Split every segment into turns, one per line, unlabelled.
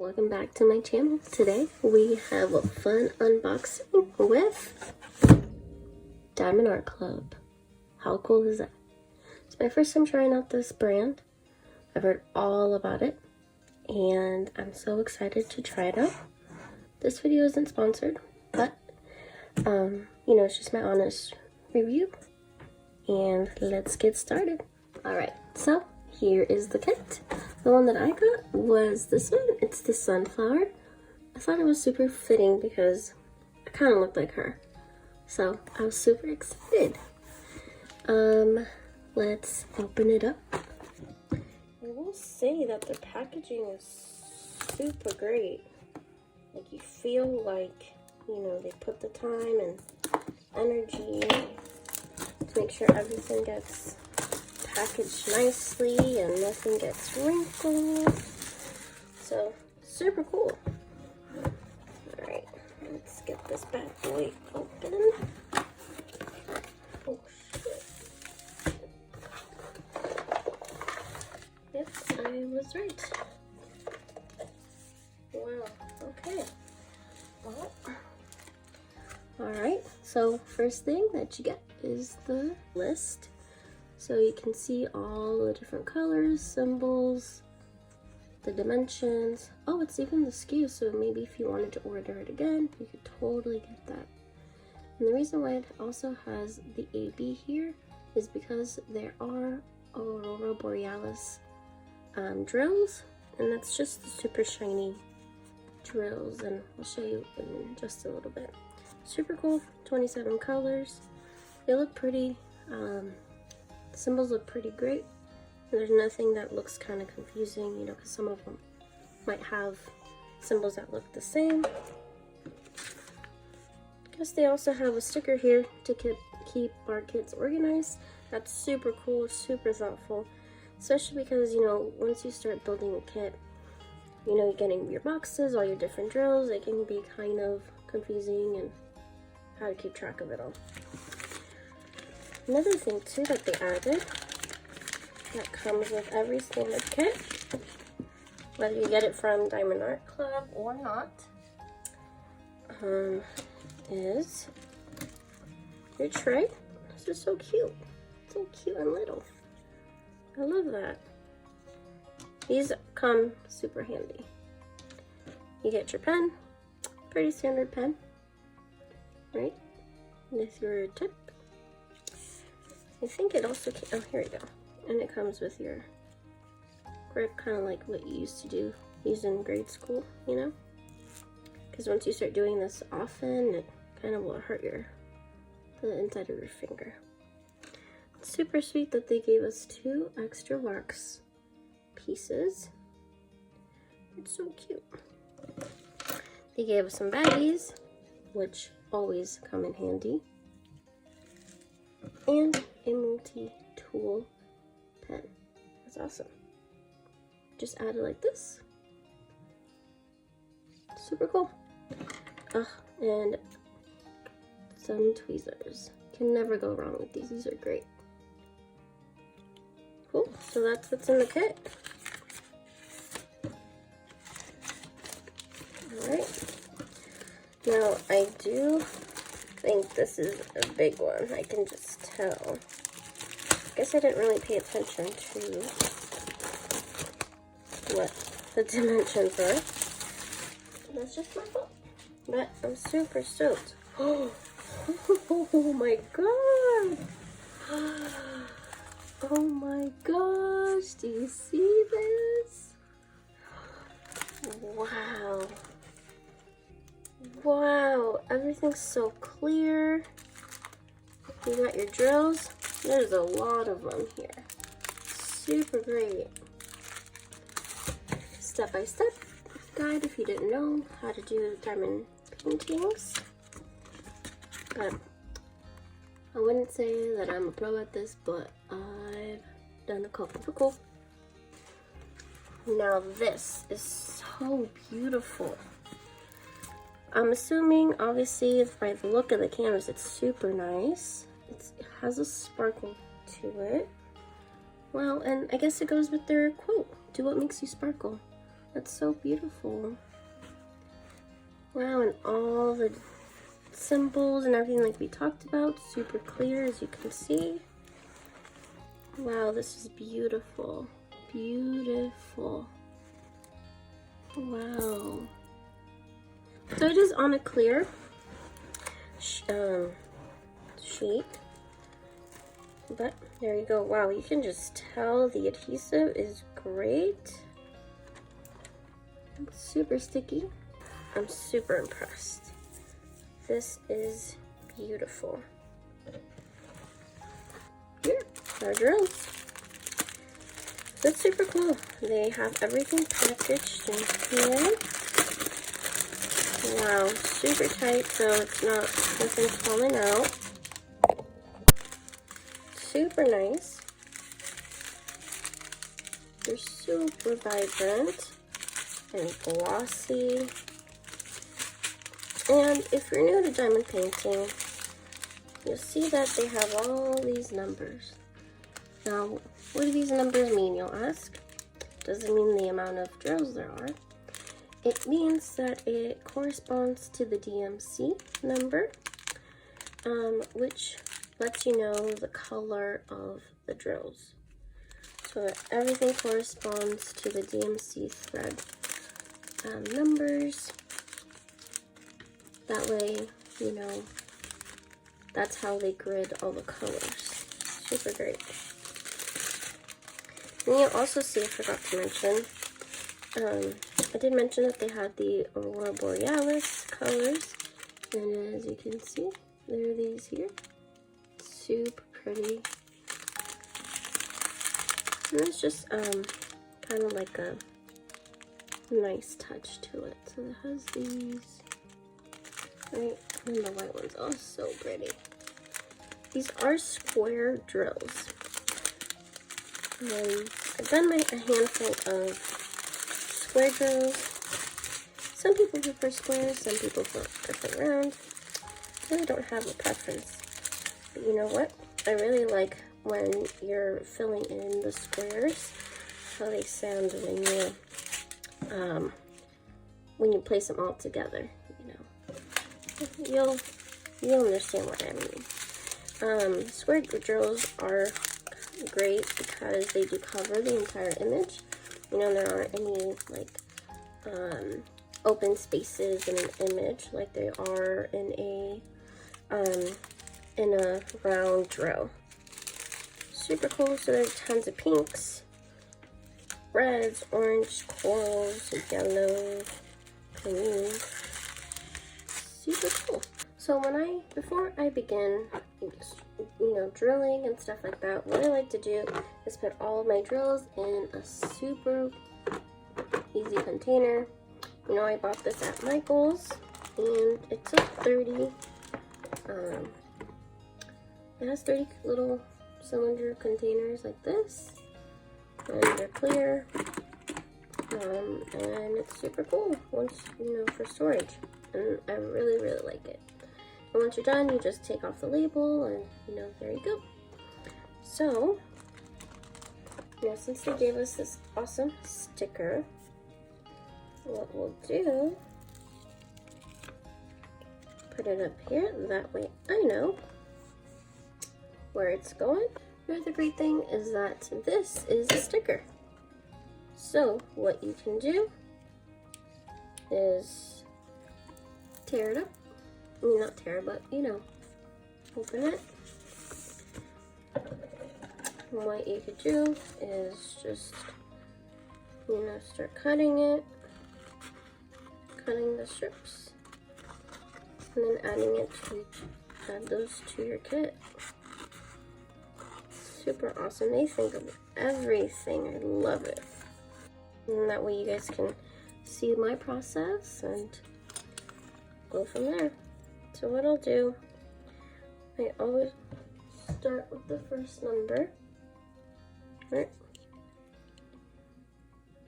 Welcome back to my channel. Today we have a fun unboxing with Diamond Art Club. How cool is that? It's my first time trying out this brand. I've heard all about it and I'm so excited to try it out. This video isn't sponsored, but you know, it's just my honest review. And let's get started. Alright, so here is the kit. The one that I got was this one. It's the sunflower. I thought it was super fitting because I kind of looked like her. So I was super excited. Let's open it up. I will say that the packaging is super great. Like, you feel like, you know, they put the time and energy to make sure everything gets packaged nicely and nothing gets wrinkled. So super cool. Alright, let's get this bad boy open. Oh shit. Yep, I was right. Wow, okay. Well, alright, so first thing that you get is the list. So you can see all the different colors, symbols, the dimensions. Oh, it's even the SKU, so maybe if you wanted to order it again, you could totally get that. And the reason why it also has the AB here is because there are Aurora Borealis drills, and that's just the super shiny drills, and I'll show you in just a little bit. Super cool, 27 colors. They look pretty. Symbols look pretty great. There's nothing that looks kind of confusing, you know, because some of them might have symbols that look the same. Guess they also have a sticker here to keep our kits organized. That's super cool, super thoughtful, especially because, you know, once you start building a kit, you know, you're getting your boxes, all your different drills. It can be kind of confusing and how to keep track of it all. Another thing too that they added that comes with every standard kit, whether you get it from Diamond Art Club or not, is your tray. This is so cute. So cute and little. I love that. These come super handy. You get your pen, pretty standard pen, right? With your tip. I think it also came, oh, here we go. And it comes with your grip, kind of like what you used to do, use in grade school, you know? Because once you start doing this often, it kind of will hurt the inside of your finger. It's super sweet that they gave us 2 extra wax pieces. It's so cute. They gave us some baggies, which always come in handy. And a multi-tool pen. That's awesome. Just add it like this. Super cool. And some tweezers. Can never go wrong with these. These are great. Cool. So that's what's in the kit. Alright. Now, I do think this is a big one. I can just tell. I guess I didn't really pay attention to what the dimensions are. That's just my fault. But I'm super stoked. Oh my god! Oh my gosh! Do you see this? Wow! Wow! Everything's so clear. You got your drills. There's a lot of them here. Super great. Step-by-step guide if you didn't know how to do diamond paintings. But I wouldn't say that I'm a pro at this, but I've done a couple. Cool. Now this is so beautiful. I'm assuming, obviously, by the look of the canvas, it's super nice. It has a sparkle to it. Well, and I guess it goes with their quote, do what makes you sparkle. That's so beautiful. Wow, and all the symbols and everything like we talked about, super clear as you can see. Wow, this is beautiful. Beautiful. Wow. So it is on a clear sheet. But there you go. Wow, you can just tell the adhesive is great. It's super sticky. I'm super impressed. This is beautiful. Here, our drills. That's super cool. They have everything packaged in here. Wow, super tight so it's not, nothing's falling out. Super nice. They're super vibrant and glossy. And if you're new to diamond painting, you'll see that they have all these numbers. Now, what do these numbers mean, you'll ask? Doesn't mean the amount of drills there are. It means that it corresponds to the DMC number, which lets you know the color of the drills. So everything corresponds to the DMC thread numbers. That way, you know, that's how they grid all the colors. Super great. And you'll also see, I forgot to mention, I did mention that they had the Aurora Borealis colors. And as you can see, there are these here. Super pretty. And it's just kind of like a nice touch to it. So it has these, right? And the white ones, oh, so pretty. These are square drills. I've done a handful of square drills. Some people prefer squares, some people prefer round. I really don't have a preference. But you know what? I really like when you're filling in the squares, how they sound when you place them all together. You know, you'll understand what I mean. Square drills are great because they do cover the entire image. You know, there aren't any like open spaces in an image like there are in a round drill. Super cool. So there's tons of pinks, reds, orange, corals, yellow, green. Super cool. So before I begin, you know, drilling and stuff like that, what I like to do is put all of my drills in a super easy container. You know, I bought this at Michael's, and it's a 30. It has 30 little cylinder containers like this, and they're clear, and it's super cool once, you know, for storage, and I really, really like it. And once you're done, you just take off the label, and you know, there you go. So, you know, since they gave us this awesome sticker, what we'll do, put it up here, that way I know where it's going. The other great thing is that this is a sticker. So what you can do is tear it up. I mean, not tear, but you know, open it. And what you could do is just, you know, start cutting it, cutting the strips, and then add those to your kit. Super awesome. They think of everything. I love it. And that way you guys can see my process and go from there. So what I'll do, I always start with the first number. Right?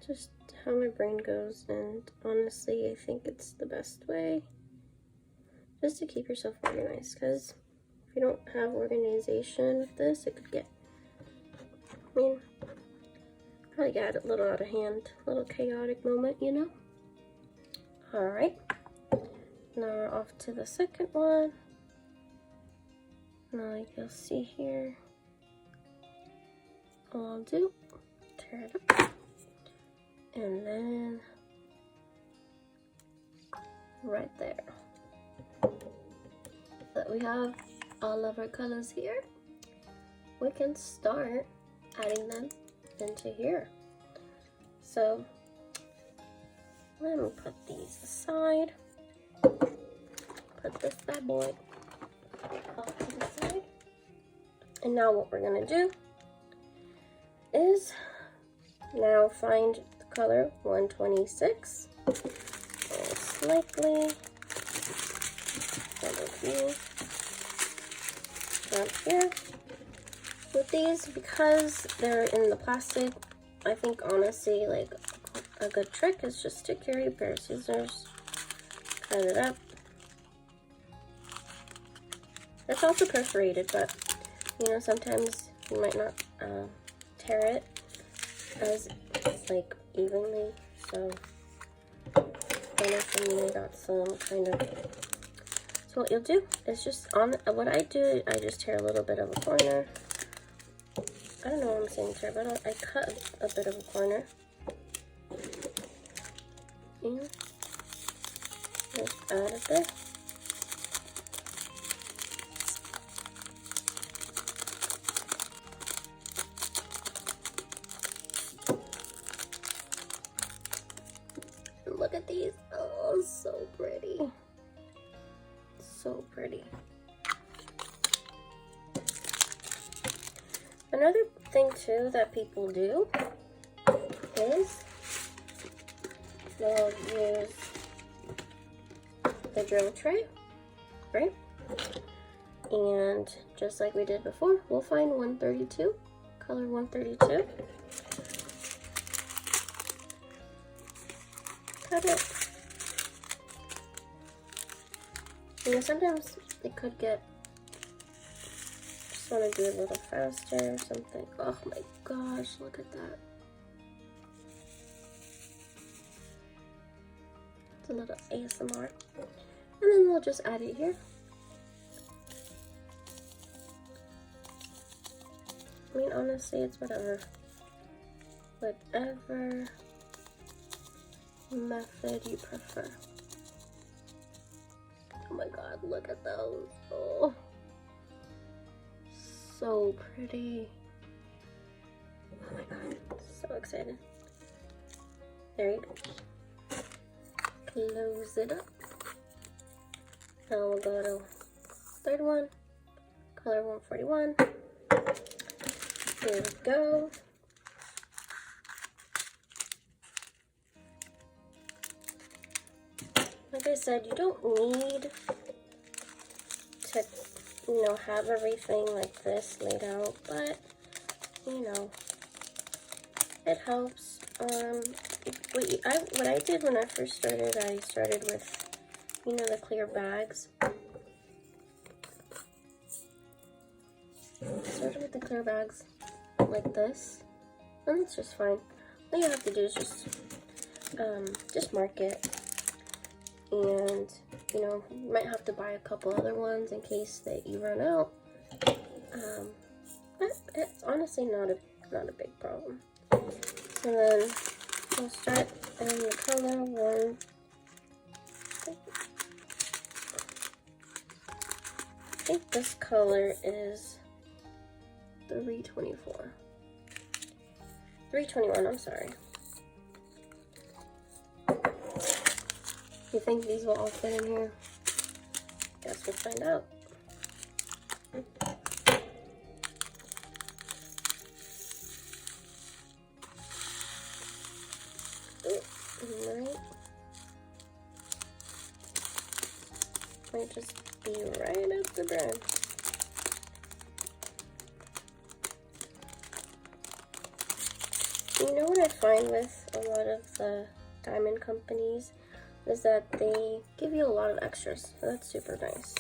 Just how my brain goes, and honestly I think it's the best way just to keep yourself organized, because if you don't have organization with this, it could get, I mean, Probably got a little out of hand, a little chaotic moment, you know? Alright, now we're off to the second one. Now, like you'll see here, all I'll do, tear it up, and then right there. That we have all of our colors here, we can start adding them into here. So let me put these aside. Put this bad boy off to the side. And now what we're gonna do is now find the color 126. And slightly double view up here. With these, because they're in the plastic, I think honestly, like, a good trick is just to carry a pair of scissors, cut it up. It's also perforated, but you know, sometimes you might not tear it as like evenly, so honestly, I got some kind of. So what you'll do is just on what I do, I just tear a little bit of a corner. I don't know what I'm saying tear, but I cut a bit of a corner. And just add it there. And look at these. Oh, so pretty. So pretty. Another thing too that people do is they'll use the drill tray, right? And just like we did before, we'll find 132, color 132. Cut it. You know, sometimes it could get, just want to do it a little faster or something. Oh my gosh, look at that. It's a little ASMR. And then we'll just add it here. I mean, honestly, it's whatever. Whatever method you prefer. Oh my god, look at those. Oh, so pretty. Oh my god, so excited. There you go. Close it up. Now we'll go to third one, color 141. Here we go. Like I said, you don't need to, you know, have everything like this laid out, but, you know, it helps. What I did when I first started, I started with, you know, the clear bags. Started with the clear bags like this, and it's just fine. All you have to do is just mark it. And, you know, you might have to buy a couple other ones in case that you run out. But it's honestly not a big problem. So then we'll start in the color one. I think this color is 324. 321, I'm sorry. You think these will all fit in here? Guess we'll find out. Alright. Might just be right up the brim. You know what I find with a lot of the diamond companies is that they give you a lot of extras. So that's super nice.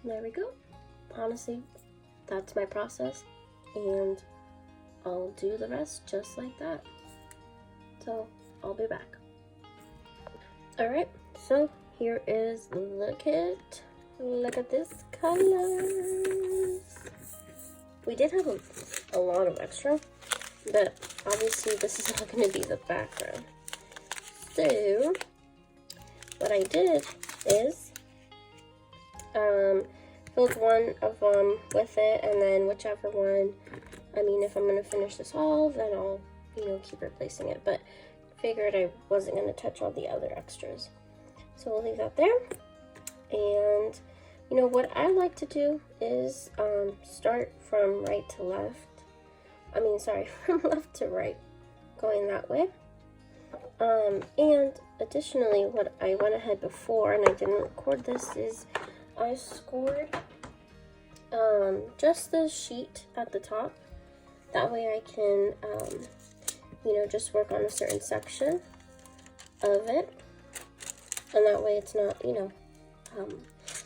There we go. Honestly, that's my process. And I'll do the rest just like that. So I'll be back. Alright, so here is the kit. Look at this colors. We did have a lot of extra, but obviously this is not going to be the background. So what I did is filled one of them with it, and then whichever one, I mean, if I'm going to finish this all, then I'll, you know, keep replacing it, but figured I wasn't going to touch all the other extras. So we'll leave that there. And you know what I like to do is start from right to left. I mean, sorry, from left to right, going that way. And additionally, what I went ahead before, and I didn't record this, is I scored just the sheet at the top. That way I can, you know, just work on a certain section of it. And that way it's not, you know,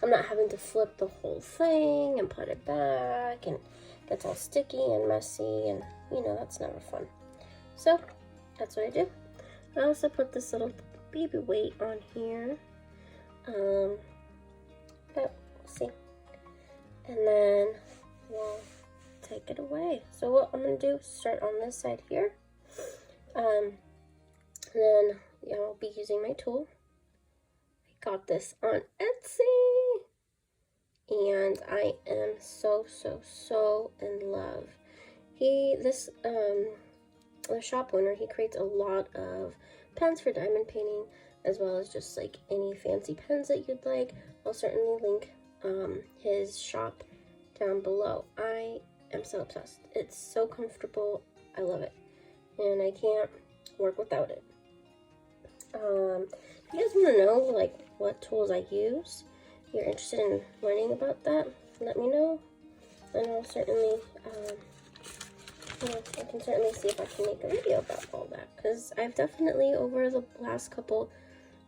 I'm not having to flip the whole thing and put it back, and it gets all sticky and messy, and, you know, that's never fun. So that's what I do. I also put this little baby weight on here, but we'll see. And then we'll take it away. So what I'm going to do is start on this side here. And then, you know, I'll be using my tool. I got this on Etsy, and I am so in love. The shop owner, he creates a lot of pens for diamond painting, as well as just like any fancy pens that you'd like. I'll certainly link his shop down below. I am so obsessed. It's so comfortable. I love it, and I can't work without it. If you guys want to know like what tools I use, if you're interested in learning about that, let me know, and I'll certainly you know, I can certainly see if I can make a video about all that, because I've definitely, over the last couple,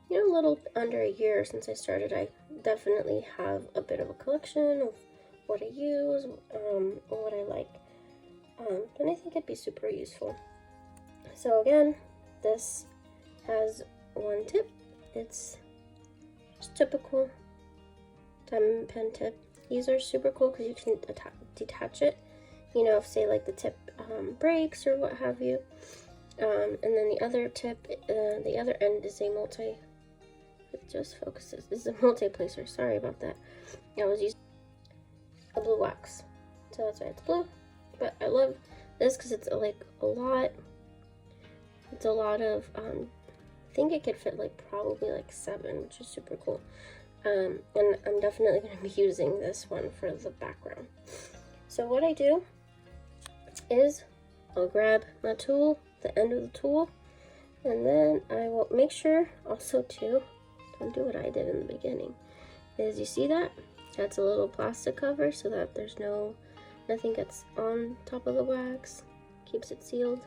you know, a little under a year since I started, I definitely have a bit of a collection of what I use, and what I like, and I think it'd be super useful. So again, this has one tip. It's just typical diamond pen tip. These are super cool because you can detach it, you know, if say like the tip breaks or what have you. And then the other tip, the other end is a it just focuses. This is a multi-placer. Sorry about that. I was using a blue wax, so that's why it's blue. But I love this because it's like a lot. It's a lot of. I think it could fit like probably like 7, which is super cool. And I'm definitely going to be using this one for the background. So what I do is I'll grab my tool, the end of the tool, and then I will make sure also too, don't do what I did in the beginning, is you see that? That's a little plastic cover so that there's nothing gets on top of the wax, keeps it sealed.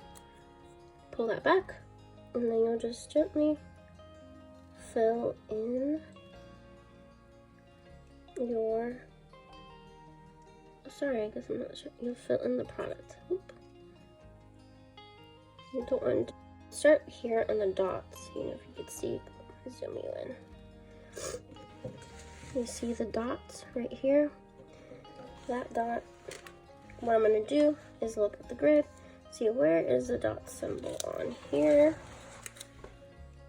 Pull that back, and then you'll just gently fill in your, sorry, I guess I'm not sure. You'll fill in the product. Oop. You don't want to start here on the dots. You know, if you could see, I'll zoom you in. You see the dots right here? That dot. What I'm going to do is look at the grid. See, where is the dot symbol on here?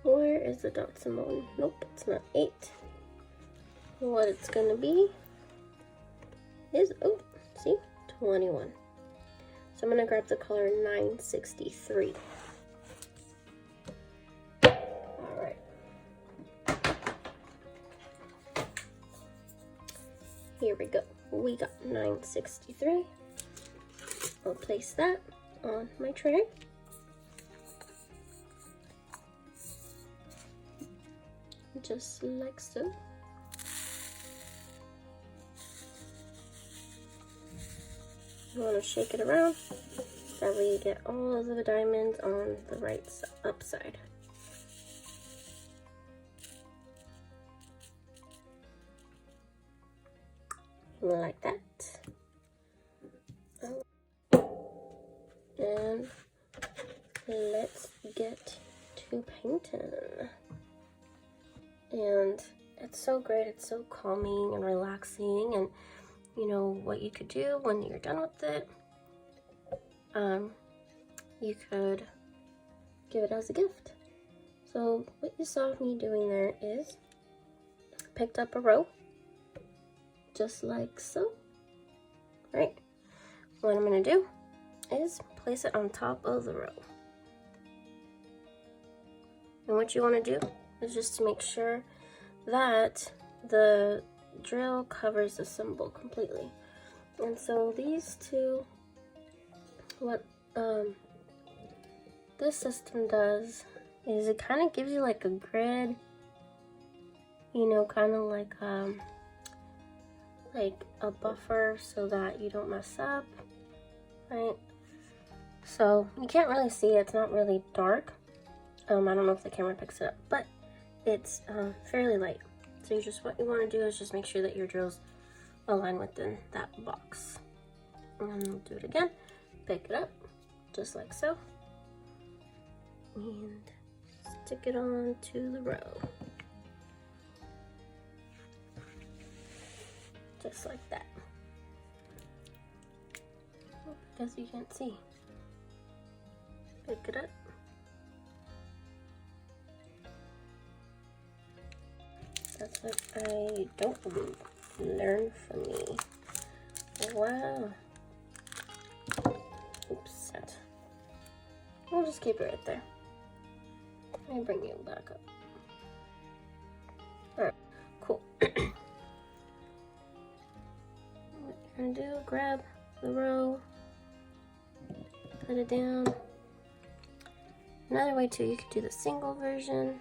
Where is the dot symbol? Nope, it's not 8. What it's going to be is, oh, see, 21. So I'm going to grab the color 963. Alright. Here we go. We got 963. I'll place that on my tray. Just like so. You want to shake it around, that way you get all of the diamonds on the right upside. Like that. And and it's so great. It's so calming and relaxing, and you know what you could do when you're done with it. You could give it as a gift. So what you saw me doing there is picked up a row, just like so, right? What I'm gonna do is place it on top of the row. And what you wanna do is just to make sure that the drill covers the symbol completely. And so these two, what this system does is it kind of gives you like a grid, you know, kind of like a buffer so that you don't mess up, right? So you can't really see it, it's not really dark. I don't know if the camera picks it up, but it's fairly light. So what you want to do is just make sure that your drills align within that box. And we'll do it again. Pick it up, just like so. And stick it on to the row. Just like that. Oh, I guess you can't see. Pick it up. That's what I don't believe. Learn from me. Wow. Oops. I'll just keep it right there. Let me bring you back up. Alright, cool. What you're gonna do, grab the row, put it down. Another way too, you could do the single version.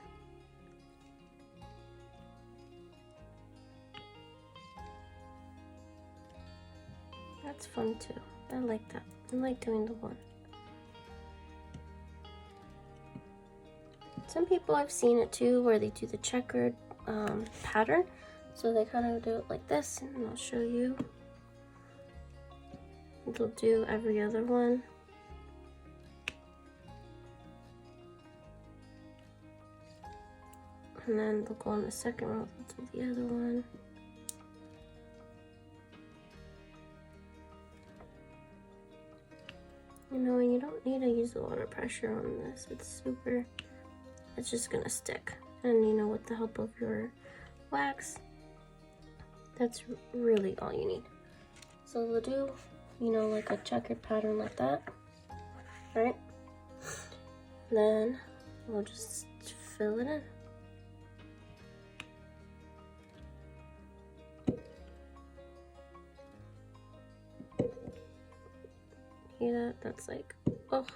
That's fun too. I like that. I like doing the one. Some people I've seen it too where they do the checkered pattern. So they kind of do it like this, and I'll show you. They'll do every other one. And then they'll go on the second row, they'll do the other one. You know, and you don't need to use a lot of pressure on this. It's just gonna stick. And you know, with the help of your wax, that's really all you need. So we'll do, you know, like a checkered pattern like that, right? Then we'll just fill it in. Hear that? That's like, oh,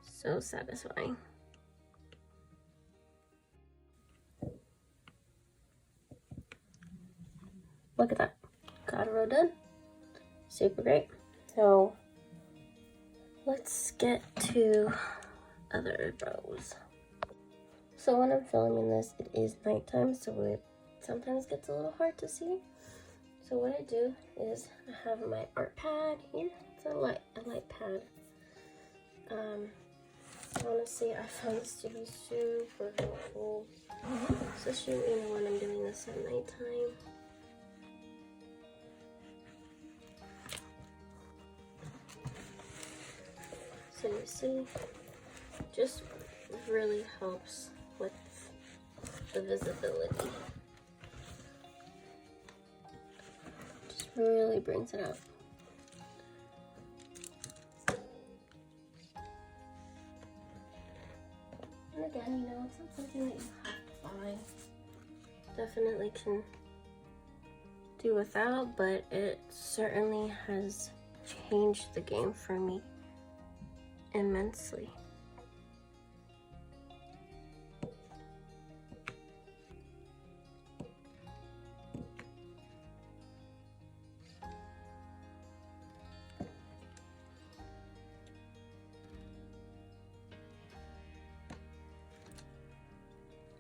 so satisfying. Look at that. Got a row done. Super great. So let's get to other rows. So when I'm filming this, it is nighttime, so it sometimes gets a little hard to see. So what I do is I have my art pad here. It's a light pad. Honestly, I found this to be super helpful, especially when I'm doing this at nighttime. So you see, just really helps with the visibility. Just really brings it up. And again, you know, it's not something that you have to buy. Definitely can do without, but it certainly has changed the game for me immensely.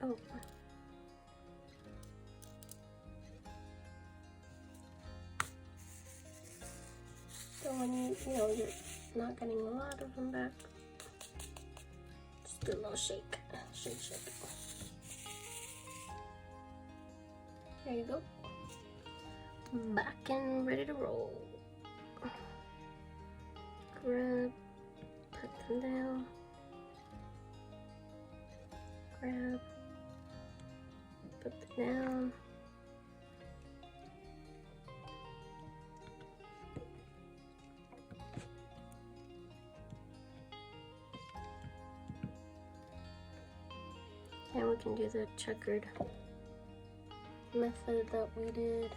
Oh. So when you know, you're not getting a lot of them back, just do a little shake, shake, shake. There you go. Back and ready to roll. Grab, put them down. Grab, put them down. And we can do the checkered method that we did.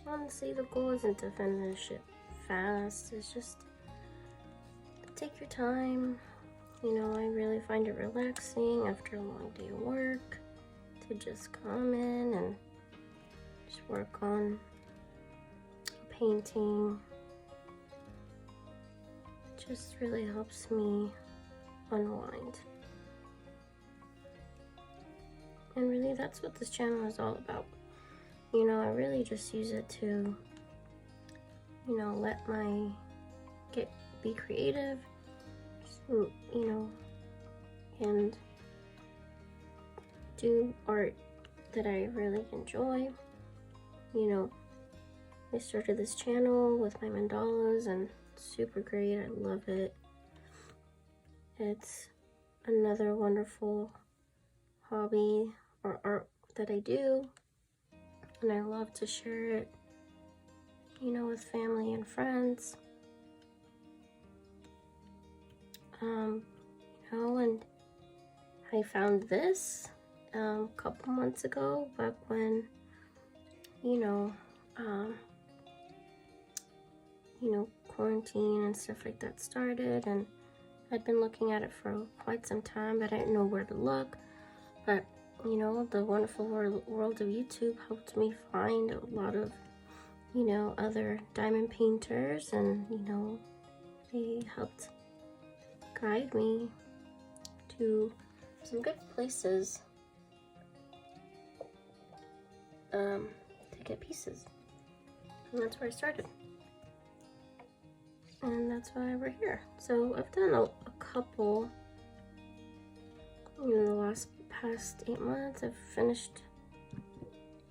Honestly, the goal isn't to finish it fast. It's just take your time. You know, I really find it relaxing after a long day of work to just come in and just work on painting. It just really helps me unwind. And really, that's what this channel is all about. You know, I really just use it to, you know, be creative, you know, and do art that I really enjoy. You know, I started this channel with my mandalas and it's super great. I love it. It's another wonderful hobby or art that I do. And I love to share it, you know, with family and friends. You know, and I found this a couple months ago, back when, you know, quarantine and stuff like that started, and I'd been looking at it for quite some time, but I didn't know where to look. But you know, the wonderful world of YouTube helped me find a lot of, you know, other diamond painters, and, you know, they helped guide me to some good places to get pieces. And that's where I started. And that's why we're here. So I've done a couple, you know, the past 8 months. I've finished,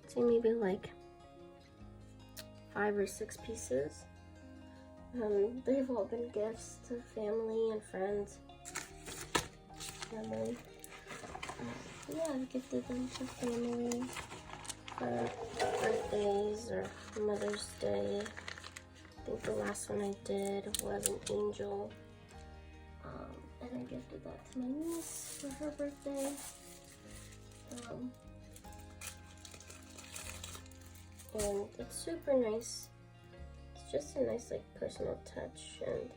say, maybe like 5 or 6 pieces. They've all been gifts to family and friends. And then, yeah, I've gifted them to family for birthdays or Mother's Day. I think the last one I did was an angel. And I gifted that to my niece for her birthday. And it's super nice. It's just a nice, like, personal touch, and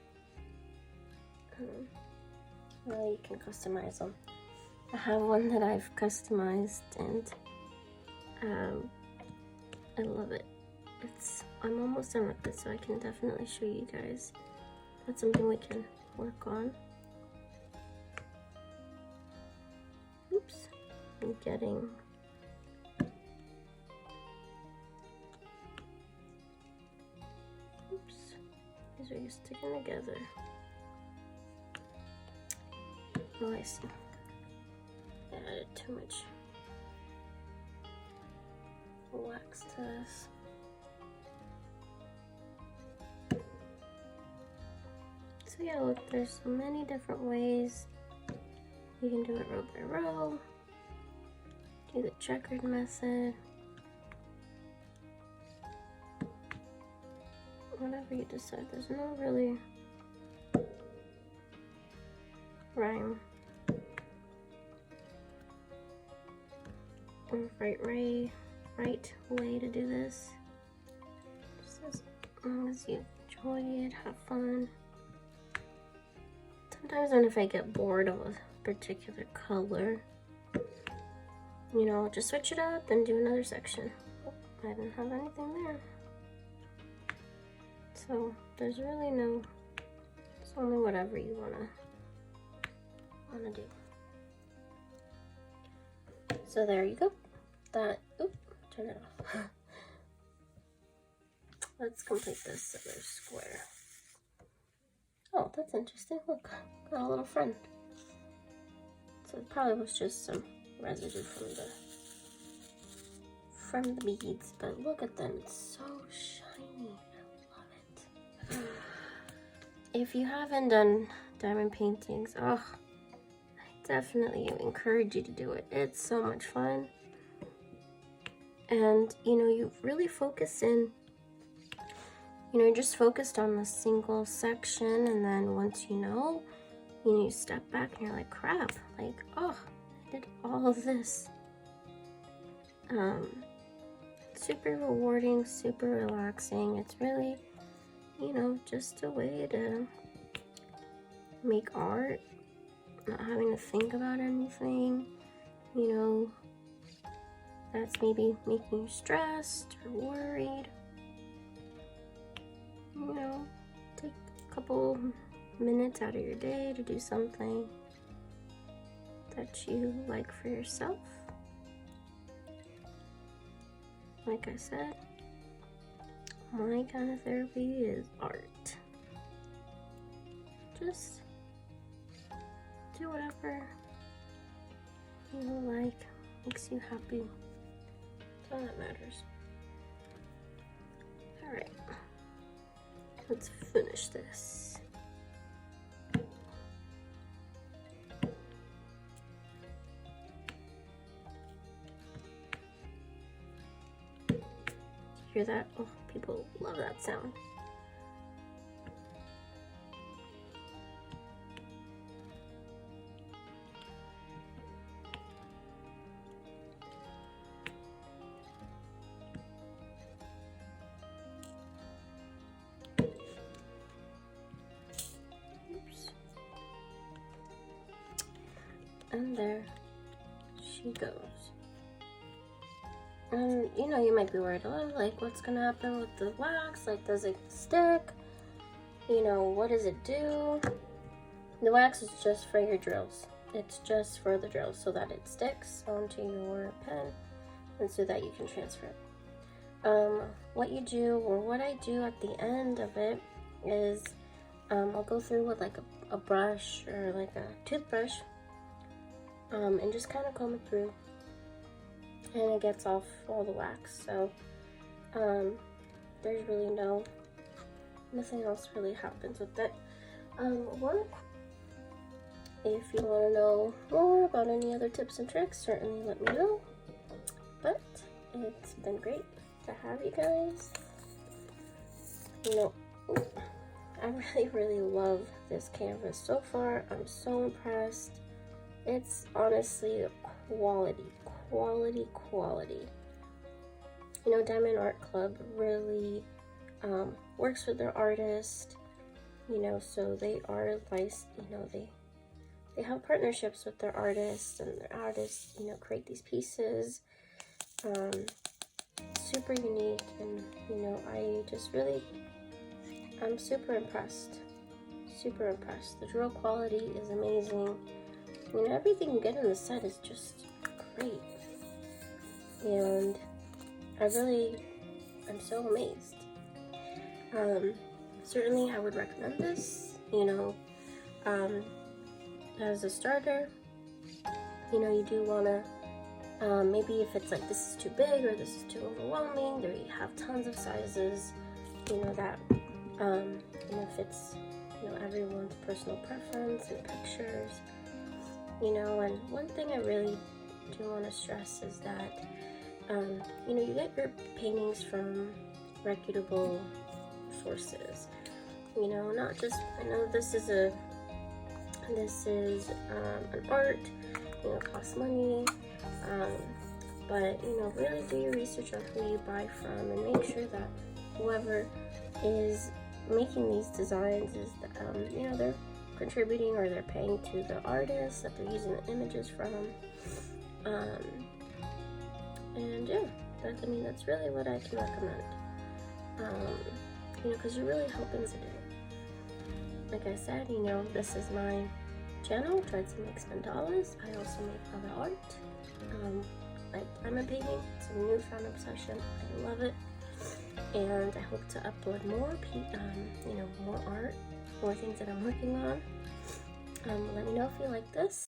well, you can customize them. I have one that I've customized, and I love it. I'm almost done with it, so I can definitely show you guys. That's something we can work on. Oops, I'm getting these are just sticking together. Oh, I see. I added too much wax to this. So yeah, look, there's so many different ways. You can do it row by row, do the checkered method, whatever you decide. There's no really rhyme or right way to do this. Just as long as you enjoy it, have fun. Sometimes when if I get bored of a particular color, you know, just switch it up and do another section. Oh, I didn't have anything there. So there's really no, it's only whatever you wanna do. So there you go. That, oop, turn it off. Let's complete this other square. Oh, that's interesting. Look, got a little friend. So it probably was just some residue from the beads, but look at them. It's so shiny. I love it. If you haven't done diamond paintings, oh, I definitely encourage you to do it. It's so much fun. And you know, you really focus in, you know, you're just focused on the single section, and then once you know, you step back and you're like, crap, like, oh, I did all of this. Super rewarding, super relaxing. It's really, you know, just a way to make art, not having to think about anything, you know, that's maybe making you stressed or worried. You know, take a couple minutes out of your day to do something that you like for yourself. Like I said, my kind of therapy is art. Just do whatever you like, makes you happy. That's all that matters. Alright, let's finish this. Hear that? Oh, people love that sound. Oops. And there she goes. And you know, you might be worried, oh, like what's gonna happen with the wax? Like, does it stick? You know, what does it do? The wax is just for your drills. It's just for the drills so that it sticks onto your pen and so that you can transfer it. What you do, or what I do at the end of it is I'll go through with like a brush or like a toothbrush and just kind of comb it through, and it gets off all the wax. So there's really nothing else really happens with it. If you want to know more about any other tips and tricks, certainly let me know. But it's been great to have you guys. You know, I really love this canvas so far. I'm so impressed. It's honestly quality. You know, Diamond Art Club really works with their artist, you know, so they are licensed, you know, they have partnerships with their artists, and their artists, you know, create these pieces, super unique, and you know, I'm super impressed. The drill quality is amazing. You know, everything you get in the set is just great, and I'm so amazed. Certainly I would recommend this, you know, as a starter. You know, you do want to, maybe if it's like this is too big or this is too overwhelming, there you have tons of sizes, you know, that, you know, fits, you know, everyone's personal preference and pictures, you know. And one thing I really do want to stress is that, you know, you get your paintings from reputable sources, you know, not just, I know this is an art, you know, costs money, but you know, really do your research on who you buy from, and make sure that whoever is making these designs is, you know, they're contributing or they're paying to the artist that they're using the images from, and yeah, that's really what I can recommend, you know, because you're really helping today. Like I said, you know, this is my channel, Tried to Make Spend Dollars. I also make other art, like diamond painting. It's a newfound obsession. I love it. and I hope to upload more, more art, more things that I'm working on. Let me know if you like this.